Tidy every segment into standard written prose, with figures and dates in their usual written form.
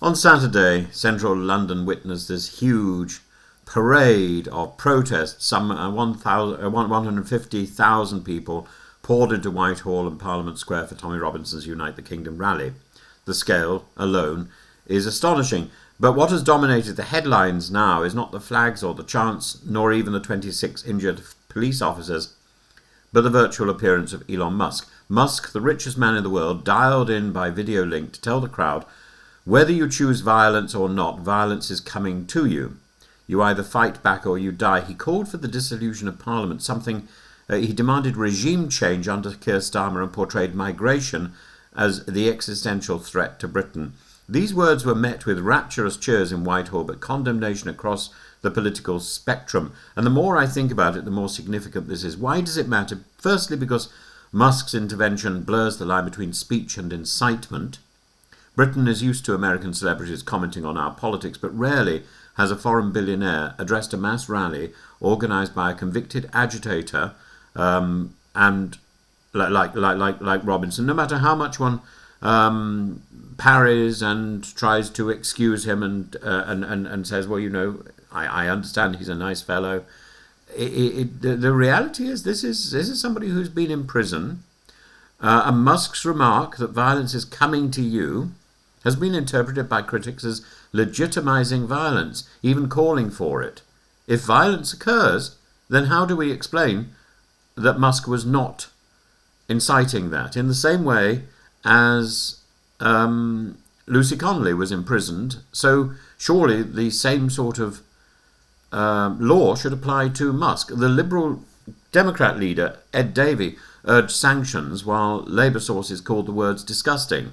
On Saturday, central London witnessed this huge parade of protests. Some 150,000 people poured into Whitehall and Parliament Square for Tommy Robinson's Unite the Kingdom rally. The scale alone is astonishing. But what has dominated the headlines now is not the flags or the chants, nor even the 26 injured police officers, but the virtual appearance of Elon Musk. Musk, the richest man in the world, dialed in by video link to tell the crowd, whether you choose violence or not, violence is coming to you. You either fight back or you die. He called for the dissolution of Parliament, he demanded regime change under Keir Starmer and portrayed migration as the existential threat to Britain. These words were met with rapturous cheers in Whitehall, but condemnation across the political spectrum. And the more I think about it, the more significant this is. Why does it matter? Firstly, because Musk's intervention blurs the line between speech and incitement. Britain is used to American celebrities commenting on our politics, but rarely has a foreign billionaire addressed a mass rally organised by a convicted agitator, and like Robinson. No matter how much one parries and tries to excuse him and says, well, I understand he's a nice fellow. The reality is this is somebody who's been in prison. And Musk's remark that violence is coming to you has been interpreted by critics as legitimizing violence, even calling for it. If violence occurs, then how do we explain that Musk was not inciting that? In the same way as Lucy Connolly was imprisoned, so surely the same sort of law should apply to Musk. The Liberal Democrat leader, Ed Davey, urged sanctions, while Labour sources called the words disgusting.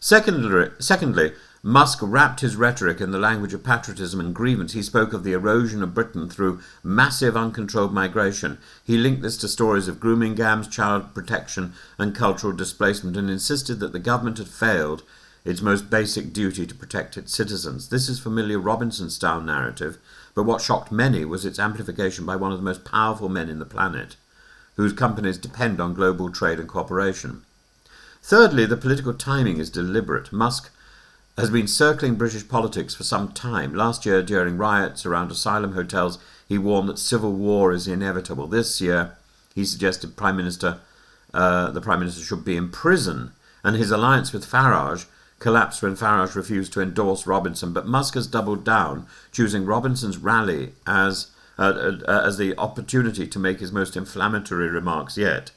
Secondly, Musk wrapped his rhetoric in the language of patriotism and grievance. He spoke of the erosion of Britain through massive uncontrolled migration. He linked this to stories of grooming gangs, child protection and cultural displacement, and insisted that the government had failed its most basic duty to protect its citizens. This is familiar Robinson-style narrative, but what shocked many was its amplification by one of the most powerful men in the planet, whose companies depend on global trade and cooperation. Thirdly, the political timing is deliberate. Musk has been circling British politics for some time. Last year, during riots around asylum hotels, he warned that civil war is inevitable. This year, he suggested the Prime Minister should be in prison, and his alliance with Farage collapsed when Farage refused to endorse Robinson. But Musk has doubled down, choosing Robinson's rally as the opportunity to make his most inflammatory remarks yet.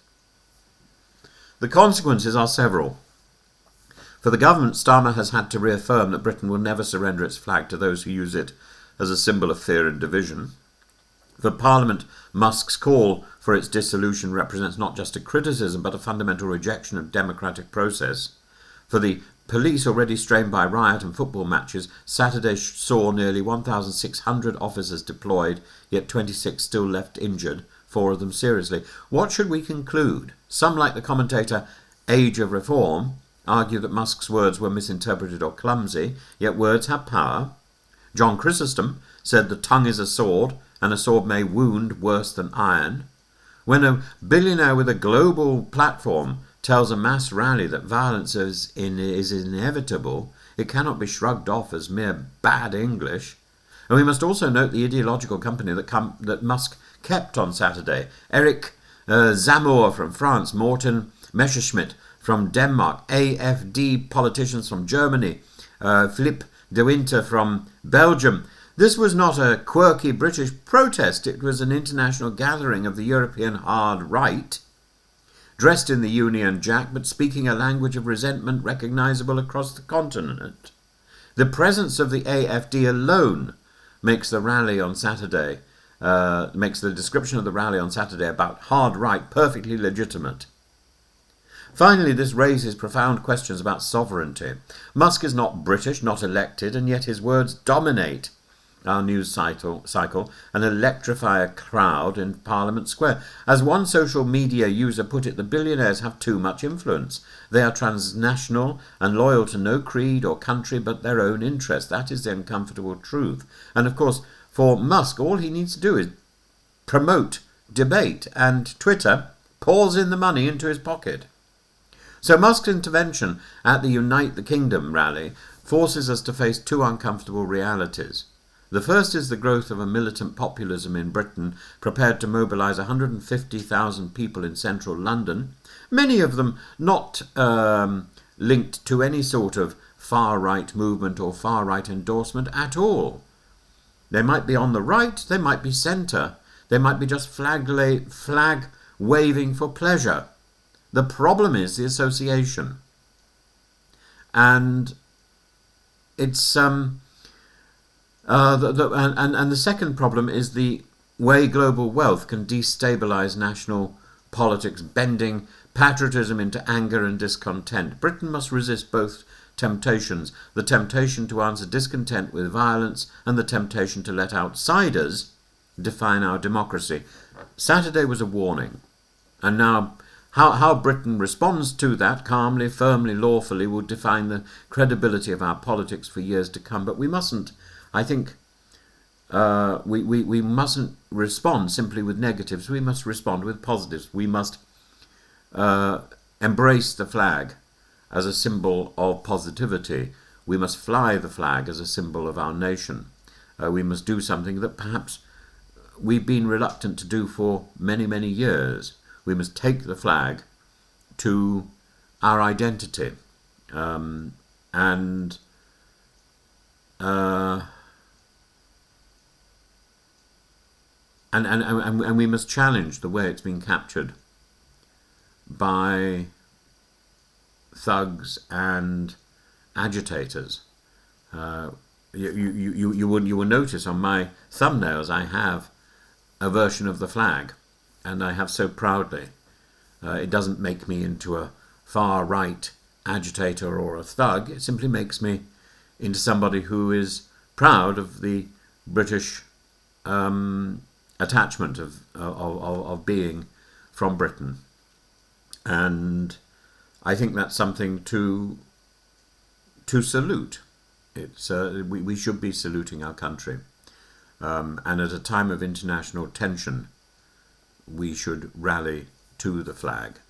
The consequences are several. For the government, Starmer has had to reaffirm that Britain will never surrender its flag to those who use it as a symbol of fear and division. For Parliament, Musk's call for its dissolution represents not just a criticism, but a fundamental rejection of democratic process. For the police, already strained by riot and football matches, Saturday saw nearly 1,600 officers deployed, yet 26 still left injured, 4 of them seriously. What should we conclude? Some, like the commentator Age of Reform, argue that Musk's words were misinterpreted or clumsy, yet words have power. John Chrysostom said the tongue is a sword, and a sword may wound worse than iron. When a billionaire with a global platform tells a mass rally that violence is inevitable, it cannot be shrugged off as mere bad English. And we must also note the ideological company that Musk kept on Saturday. Eric Zemmour from France, Morten Messerschmidt from Denmark, AFD politicians from Germany, Philippe de Winter from Belgium. This was not a quirky British protest. It was an international gathering of the European hard right, dressed in the Union Jack, but speaking a language of resentment recognisable across the continent. The presence of the AFD alone makes the description of the rally on Saturday about hard right perfectly legitimate. Finally, this raises profound questions about sovereignty. Musk is not British, not elected, and yet his words dominate our news cycle and electrify a crowd in Parliament Square. As one social media user put it, the billionaires have too much influence. They are transnational and loyal to no creed or country but their own interest. That is the uncomfortable truth. And of course, for Musk, all he needs to do is promote debate, and Twitter pours in the money into his pocket. So Musk's intervention at the Unite the Kingdom rally forces us to face two uncomfortable realities. The first is the growth of a militant populism in Britain prepared to mobilise 150,000 people in central London, many of them not linked to any sort of far-right movement or far-right endorsement at all. They might be on the right, they might be centre, they might be just flag waving for pleasure. The problem is the association. And it's and the second problem is the way global wealth can destabilise national politics, bending patriotism into anger and discontent. Britain must resist both temptations, the temptation to answer discontent with violence and the temptation to let outsiders define our democracy. Saturday was a warning, and now how Britain responds to that, calmly, firmly, lawfully, will define the credibility of our politics for years to come. But we mustn't, I think, we mustn't respond simply with negatives. We must respond with positives. We must embrace the flag as a symbol of positivity. We must fly the flag as a symbol of our nation. We must do something that perhaps we've been reluctant to do for many, many years. We must take the flag to our identity, and we must challenge the way it's been captured by thugs and agitators. You will notice on my thumbnails I have a version of the flag, and I have so proudly. It doesn't make me into a far-right agitator or a thug. It simply makes me into somebody who is proud of the British attachment of being from Britain. And I think that's something to salute. It's we should be saluting our country. And at a time of international tension, we should rally to the flag.